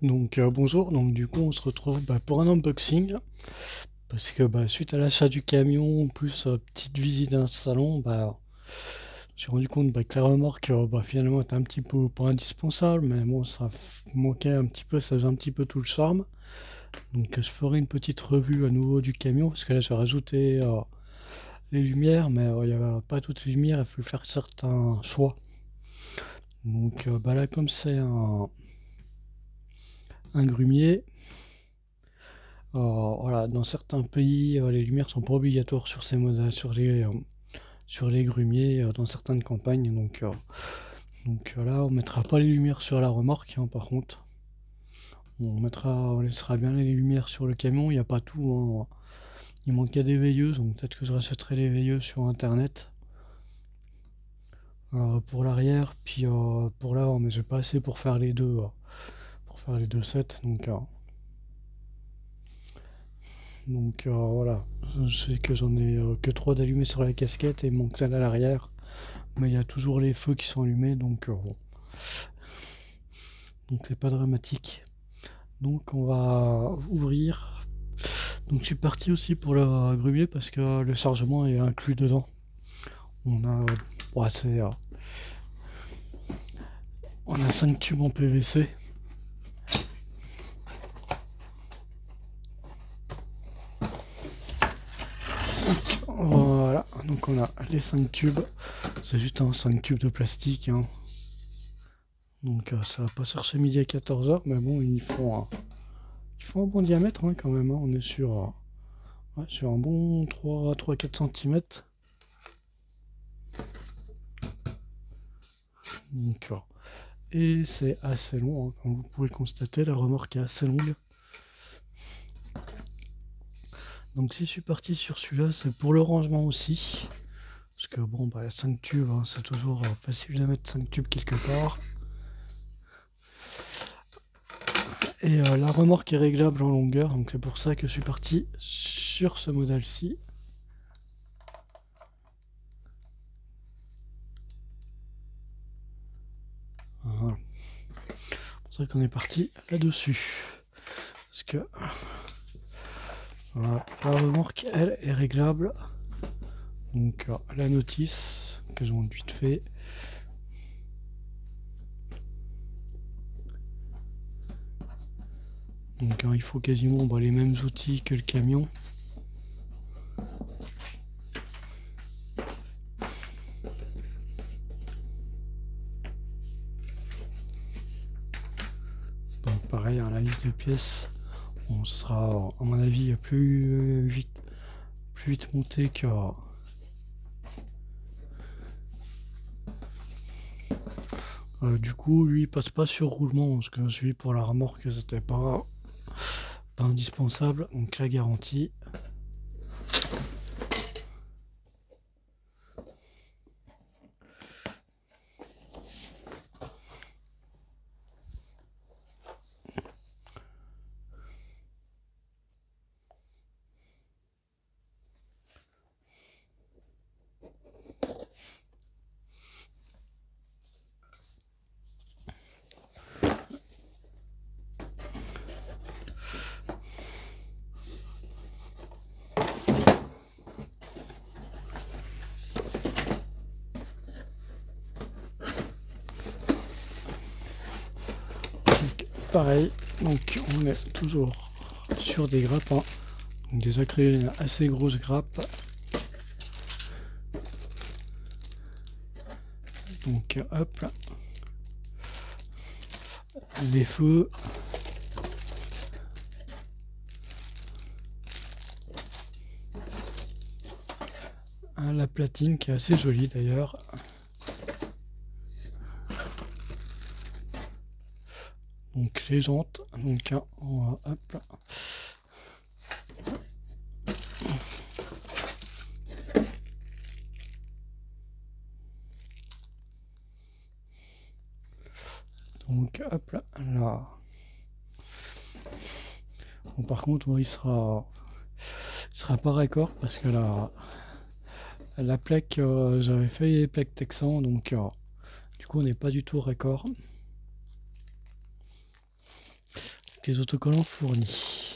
Donc bonjour, donc du coup on se retrouve pour un unboxing parce que suite à l'achat du camion plus petite visite d'un salon, j'ai rendu compte que la remorque finalement était un petit peu pas indispensable, mais bon ça manquait un petit peu, ça faisait un petit peu tout le charme. Donc je ferai une petite revue à nouveau du camion parce que là j'ai rajouté les lumières, mais il n'y avait pas toutes les lumières, il faut faire certains choix. Donc là comme c'est un grumier. Voilà, dans certains pays, les lumières sont pas obligatoires sur ces modèles, sur les grumiers, dans certaines campagnes. Donc là, on mettra pas les lumières sur la remorque, hein, par contre. On laissera bien les lumières sur le camion. Il n'y a pas tout, hein. Il manquait des veilleuses, donc peut-être que je rachèterai les veilleuses sur internet. Pour l'arrière, puis pour l'avant, mais j'ai pas assez pour faire les deux sets. Voilà, je sais que j'en ai que 3 d'allumés sur la casquette et il manque celle à l'arrière. Mais il y a toujours les feux qui sont allumés, donc c'est pas dramatique. Donc on va ouvrir. Donc je suis parti aussi pour le grumier parce que le chargement est inclus dedans. On a, on a 5 tubes en PVC. Voilà, donc on a les 5 tubes. C'est juste un 5 tubes de plastique, hein. Donc ça va pas chercher midi à 14h, mais bon, ils font un bon diamètre, hein, quand même, hein. On est sur un bon 3-4 cm. Donc, et c'est assez long, hein, comme vous pouvez le constater, la remorque est assez longue. Donc si je suis parti sur celui-là, c'est pour le rangement aussi. Parce que bon, 5 tubes, hein, c'est toujours facile de mettre 5 tubes quelque part. Et la remorque est réglable en longueur, donc c'est pour ça que je suis parti sur ce modèle-ci. Voilà. C'est pour ça qu'on est parti là-dessus. Parce que voilà, la remorque, elle, est réglable. Donc la notice que je montre vite fait. Donc il faut quasiment les mêmes outils que le camion. Donc pareil, hein, la liste de pièces, on sera à mon avis plus vite monté que du coup lui il passe pas sur roulement parce que celui pour la remorque c'était pas indispensable, donc la garantie. Pareil, donc on est toujours sur des grappes, hein, donc des assez grosses grappes. Donc hop là, les feux. La platine qui est assez jolie d'ailleurs. Donc les jantes, donc on va hop là. Donc hop là. Bon, par contre il sera pas raccord parce que la plaque, j'avais fait les plaques Texan, donc du coup on n'est pas du tout raccord. les autocollants fournis.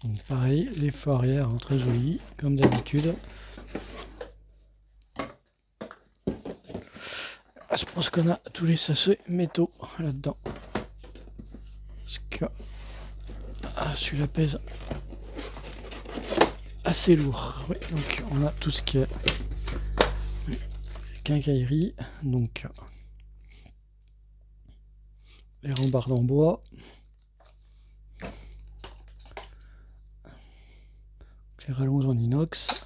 Donc pareil, les feux arrière, hein, très jolis, comme d'habitude. Je pense qu'on a tous les sachets métaux là-dedans. Parce que celui-là pèse assez lourd. Oui, donc on a tout ce qui est quincaillerie, donc les rambardes en bois, les rallonges en inox,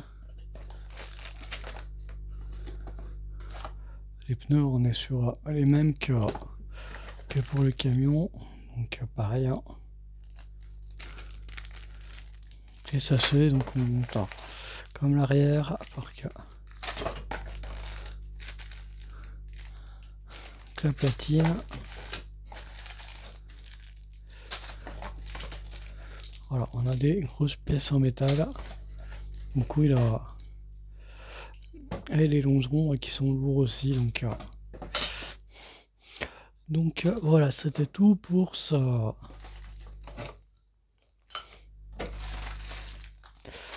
les pneus on est sur les mêmes que pour le camion, donc pareil, hein. Les sachets, donc on monte comme l'arrière, à part que la platine. Voilà, on a des grosses pièces en métal. Donc oui, là, et les longerons qui sont lourds aussi. Donc voilà, c'était tout pour ça.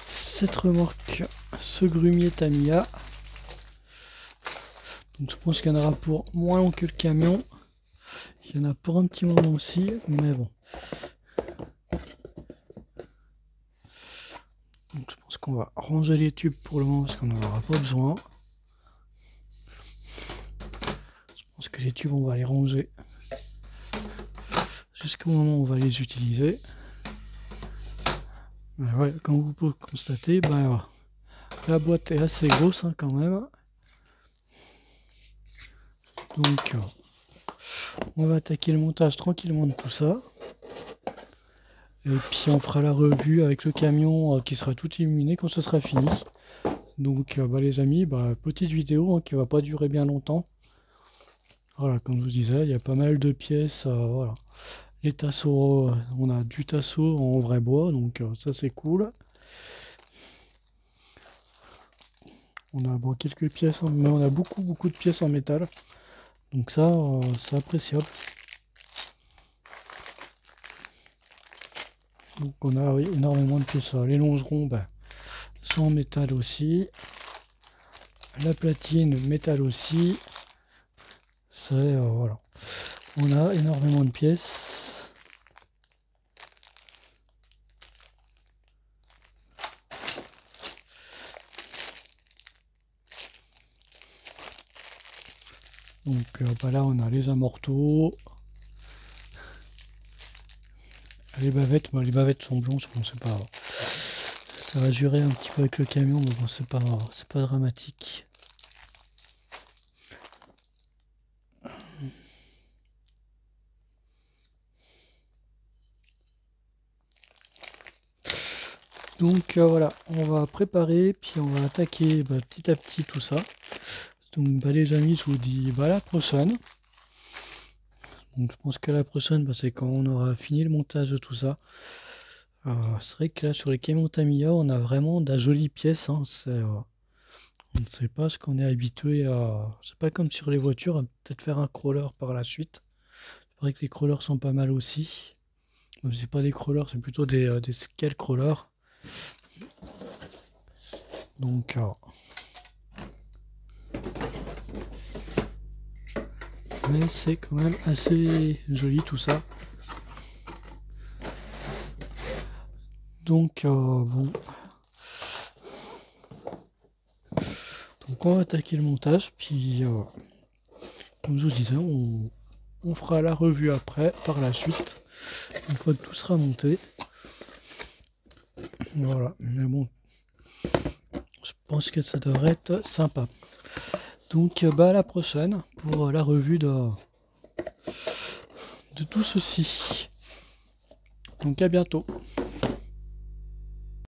Cette remorque, ce grumier Tamiya. Donc je pense qu'il y en aura pour moins long que le camion. Il y en a pour un petit moment aussi, mais bon. Donc je pense qu'on va ranger les tubes pour le moment parce qu'on n'en aura pas besoin. Je pense que les tubes on va les ranger jusqu'au moment où on va les utiliser. Ouais, comme vous pouvez constater, la boîte est assez grosse hein, quand même. Donc on va attaquer le montage tranquillement de tout ça. Et puis on fera la revue avec le camion qui sera tout illuminé quand ce sera fini. Donc les amis, petite vidéo hein, qui va pas durer bien longtemps. Voilà, comme je vous disais, il y a pas mal de pièces. Voilà. Les tasseaux, on a du tasseau en vrai bois, donc ça c'est cool. On a quelques pièces, mais on a beaucoup de pièces en métal. Donc ça, c'est appréciable. Donc on a oui, énormément de pièces. Les longerons sont en métal aussi. La platine, métal aussi. C'est voilà. On a énormément de pièces. Donc là on a les amortos. Les bavettes, les bavettes sont blanches, bon c'est pas. Ça va jurer un petit peu avec le camion, mais bon c'est pas dramatique. Donc voilà, on va préparer, puis on va attaquer petit à petit tout ça. Donc les amis, je vous dis à la prochaine. Donc je pense que la prochaine, c'est quand on aura fini le montage de tout ça. C'est vrai que là sur les camions Tamiya, on a vraiment de jolies pièces. Hein. On ne sait pas ce qu'on est habitué à. C'est pas comme sur les voitures, peut-être faire un crawler par la suite. C'est vrai que les crawlers sont pas mal aussi. C'est pas des crawlers, c'est plutôt des scale crawlers. Donc mais c'est quand même assez joli tout ça. Donc bon. Donc on va attaquer le montage, puis comme je vous disais, on fera la revue après, par la suite, une fois que tout sera monté. Voilà, mais bon, je pense que ça devrait être sympa. Donc à la prochaine pour la revue de tout ceci. Donc à bientôt.